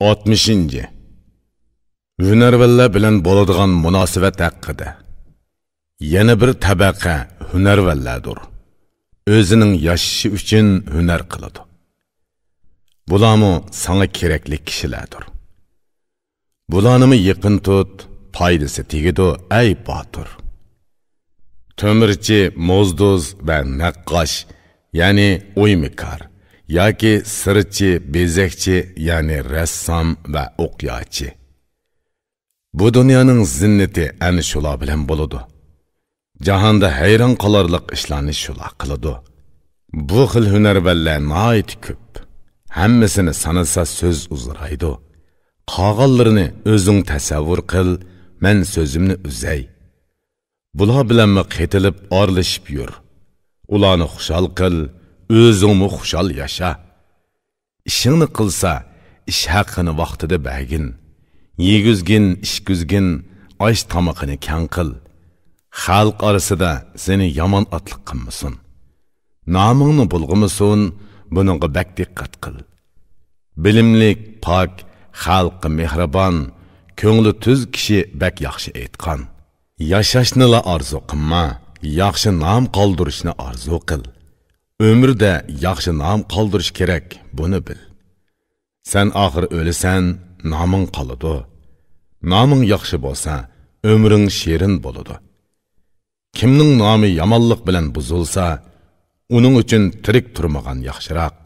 60. Hünərvəllər bilan bo'ladigan munosabat haqida. Yana bir tabaqa hünərvəllərdir. O'zining yashashi uchun hunar qiladi. Bularmi sana kerakli kishilardir. Bularni yaqin tut, foydasi tegadi ay botir. Tömürchi, mozduz va naqqosh, ya'ni o'ymikor, yoki sirchi, bezakchi, ya'ni rassom va o'qiyotchi. Bu dunyoning zinnati ana shular bilan bo'ladi. Jahonda hayron qolarliq ishlarni shular qiladi. Bu xil hunarvallar nihoyat ko'p. Hammasini sanasa so'z uzraydi. Qolganlarini o'zing tasavvur qil, men so'zimni uzay. Bular bilanmi qetilib orlashib yur. Ularni xushal qil, o'zingni xushal yasha. Ishingni qilsa, ish haqini vaqtida bergin. Yegizgin, ishkuzgin, osh tomoqini kang qil. Xalq orasida seni yomon otliq qilmasin. Nomingni bulg'imisin, buningga bak diqqat qil. Bilimlik, pok, xalqqa mehribon, ko'ngli tuz kishi bak yaxshi aytgan. Yashashni la orzu qilma, yaxshi nom qoldirishni orzu qil. Ömrda yaxshi nom qoldirish kerak, buni bil. Sen oxir o'lasan, noming qoladi. Noming yaxshi bo'lsa, ömring shirin bo'ladi. Kimning nomi yomonlik bilan buzilsa, uning uchun tirik turmagan yaxshiroq.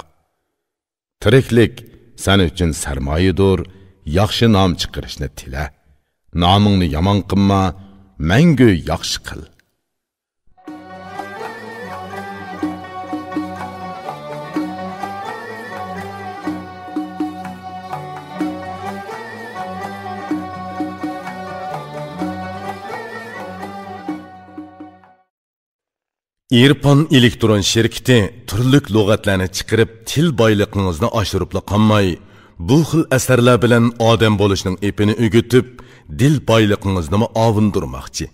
Tiriklik sen uchun sarmoyadir, yaxshi nom chiqarishni tila. Nomingni yomon qilma, mangu yaxshi qil. İrfan elektron şirketi turlik lug'atlarni chiqarib til boyligingizni oshiribla qolmay, bu xil asarlar bilan odam bo'lishning epini o'gitib, dil boyligingizni ovundirmoqchi.